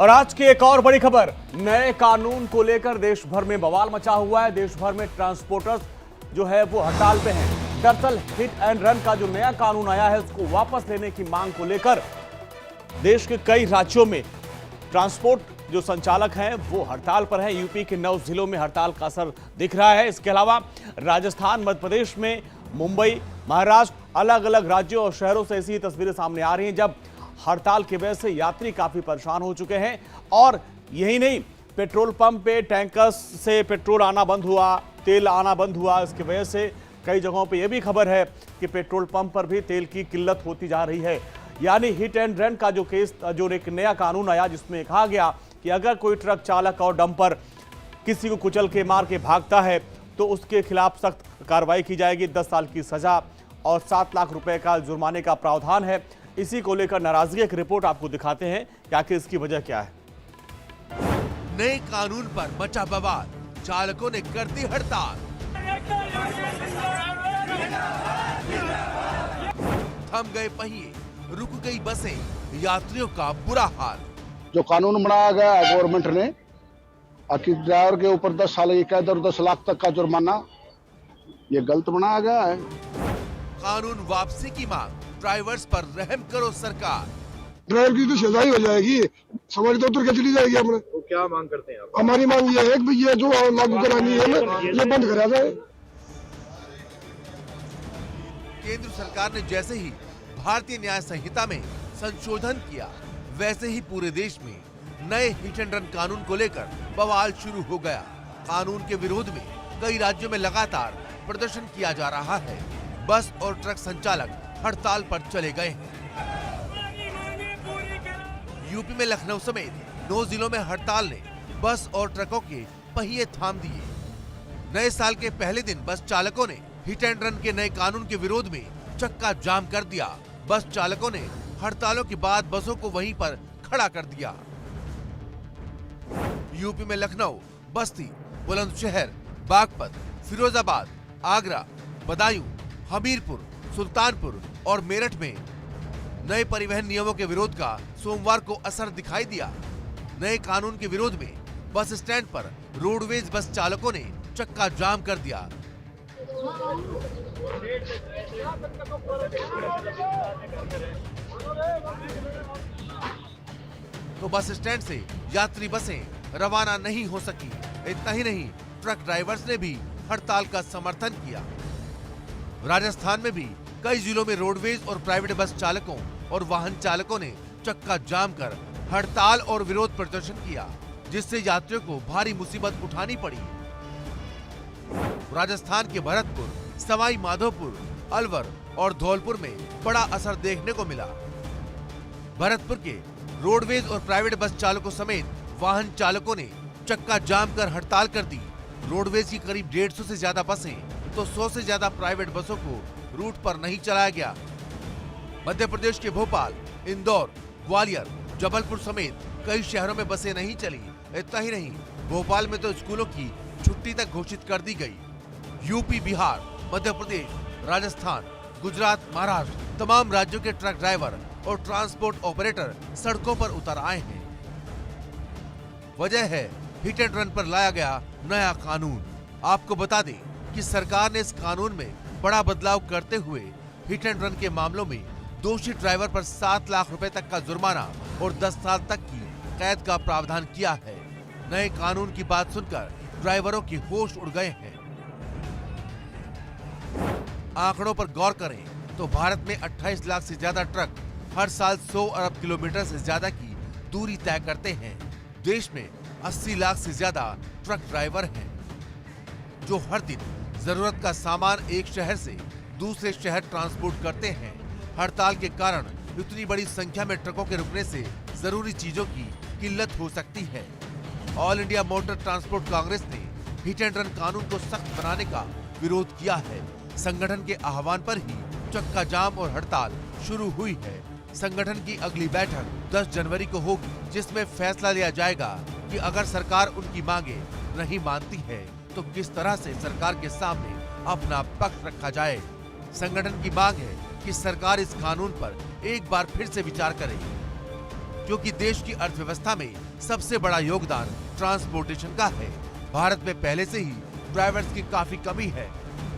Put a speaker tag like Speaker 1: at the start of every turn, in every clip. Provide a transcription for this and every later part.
Speaker 1: और आज की एक और बड़ी खबर, नए कानून को लेकर देश भर में बवाल मचा हुआ है। देश भर में ट्रांसपोर्टर्स जो है वो हड़ताल पे हैं। दरअसल हिट एंड रन का जो नया कानून आया है उसको वापस लेने की मांग को लेकर देश के कई राज्यों में ट्रांसपोर्ट जो संचालक हैं वो हड़ताल पर हैं। यूपी के 9 जिलों में हड़ताल का असर दिख रहा है। इसके अलावा राजस्थान, मध्य प्रदेश में, मुंबई, महाराष्ट्र, अलग अलग राज्यों और शहरों से ऐसी तस्वीरें सामने आ रही हैं जब हड़ताल की वजह से यात्री काफी परेशान हो चुके हैं। और यही नहीं, पेट्रोल पंप पे टैंकर्स से पेट्रोल आना बंद हुआ, तेल आना बंद हुआ। इसकी वजह से कई जगहों पे यह भी खबर है कि पेट्रोल पंप पर भी तेल की किल्लत होती जा रही है। यानी हिट एंड रन का जो केस, जो एक नया कानून आया जिसमें कहा गया कि अगर कोई ट्रक चालक और डंपर किसी को कुचल के मार के भागता है तो उसके खिलाफ सख्त कार्रवाई की जाएगी। 10 साल की सजा और 7 लाख रुपए का जुर्माने का प्रावधान है। इसी को लेकर नाराजगी एक रिपोर्ट आपको दिखाते हैं कि आखिर इसकी वजह क्या है।
Speaker 2: नए कानून पर मचा बवाल, चालकों ने कर दी हड़ताल। थम गए पहिए, रुक गई बसें, यात्रियों का बुरा हाल।
Speaker 3: जो कानून बनाया गया है गवर्नमेंट ने कि ड्राइवर के ऊपर 10 साल की कैद और 10 लाख तक का जुर्माना, ये गलत बनाया गया है।
Speaker 2: कानून वापसी की मांग, ड्राइवर्स पर रहम करो सरकार।
Speaker 4: ड्राइवर की तो सजा ही हो जाएगी, सवारी तो उतर के चली जाएगी। हमने
Speaker 5: तो क्या मांग करते हैं आप?
Speaker 4: हमारी मांग ये है कि ये जो लागू करानी है ये बंद करा जाए।
Speaker 2: केंद्र सरकार ने जैसे ही भारतीय न्याय संहिता में संशोधन किया, वैसे ही पूरे देश में नए हिट एंड रन कानून को लेकर बवाल शुरू हो गया। कानून के विरोध में कई राज्यों में लगातार प्रदर्शन किया जा रहा है। बस और ट्रक संचालक हड़ताल पर चले गए हैं। यूपी में लखनऊ समेत 9 जिलों में हड़ताल ने बस और ट्रकों के पहिए थाम दिए। नए साल के पहले दिन बस चालकों ने हिट एंड रन के नए कानून के विरोध में चक्का जाम कर दिया। बस चालकों ने हड़तालों के बाद बसों को वहीं पर खड़ा कर दिया। यूपी में लखनऊ, बस्ती, बुलंदशहर, बागपत, फिरोजाबाद, आगरा, बदायूं, हमीरपुर, सुल्तानपुर और मेरठ में नए परिवहन नियमों के विरोध का सोमवार को असर दिखाई दिया। नए कानून के विरोध में बस स्टैंड पर रोडवेज बस चालकों ने चक्का जाम कर दिया। तो बस स्टैंड से यात्री बसें रवाना नहीं हो सकी। इतना ही नहीं, ट्रक ड्राइवर्स ने भी हड़ताल का समर्थन किया। राजस्थान में भी कई जिलों में रोडवेज और प्राइवेट बस चालकों और वाहन चालकों ने चक्का जाम कर हड़ताल और विरोध प्रदर्शन किया, जिससे यात्रियों को भारी मुसीबत उठानी पड़ी। राजस्थान के भरतपुर, सवाई माधोपुर, अलवर और धौलपुर में बड़ा असर देखने को मिला। भरतपुर के रोडवेज और प्राइवेट बस चालकों समेत वाहन चालकों ने चक्का जाम कर हड़ताल कर दी। रोडवेज की करीब 150 से ज्यादा बसें तो 100 से ज्यादा प्राइवेट बसों को रूट पर नहीं चलाया गया। मध्य प्रदेश के भोपाल, इंदौर, ग्वालियर, जबलपुर समेत कई शहरों में बसें नहीं चली। इतना ही नहीं, भोपाल में तो स्कूलों की छुट्टी तक घोषित कर दी गई। यूपी, बिहार, मध्य प्रदेश, राजस्थान, गुजरात, महाराष्ट्र, तमाम राज्यों के ट्रक ड्राइवर और ट्रांसपोर्ट ऑपरेटर सड़कों पर उतर आए हैं। वजह है हिट एंड रन पर लाया गया नया कानून। आपको बता दें कि सरकार ने इस कानून में बड़ा बदलाव करते हुए हिट एंड रन के मामलों में दोषी ड्राइवर पर 7 लाख रुपए तक का जुर्माना और 10 साल तक की कैद का प्रावधान किया है। नए कानून की बात सुनकर ड्राइवरों के होश उड़ गए हैं। आंकड़ों पर गौर करें तो भारत में 28 लाख से ज्यादा ट्रक हर साल 100 अरब किलोमीटर से ज्यादा की दूरी तय करते हैं। देश में 80 लाख से ज्यादा ट्रक ड्राइवर हैं, जो हर दिन जरूरत का सामान एक शहर से दूसरे शहर ट्रांसपोर्ट करते हैं। हड़ताल के कारण इतनी बड़ी संख्या में ट्रकों के रुकने से जरूरी चीजों की किल्लत हो सकती है। All India motor transport Congress ने हिट एंड रन कानून को सख्त बनाने का विरोध किया है। संगठन के आह्वान पर ही चक्का जाम और हड़ताल शुरू हुई है। संगठन की अगली बैठक 10 जनवरी को होगी, जिसमें फैसला लिया जाएगा कि अगर सरकार उनकी मांगे नहीं मानती है तो किस तरह से सरकार के सामने अपना पक्ष रखा जाए। संगठन की मांग है कि सरकार इस कानून पर एक बार फिर से विचार करे, क्योंकि देश की अर्थव्यवस्था में सबसे बड़ा योगदान ट्रांसपोर्टेशन का है। भारत में पहले से ही ड्राइवर्स की काफी कमी है।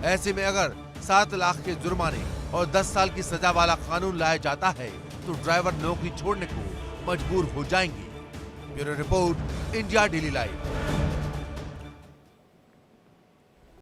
Speaker 2: ऐसे में अगर 7 लाख के जुर्माने और 10 साल की सजा वाला कानून लाया जाता है तो ड्राइवर नौकरी छोड़ने को मजबूर हो जाएंगे। Bureau report, India daily live.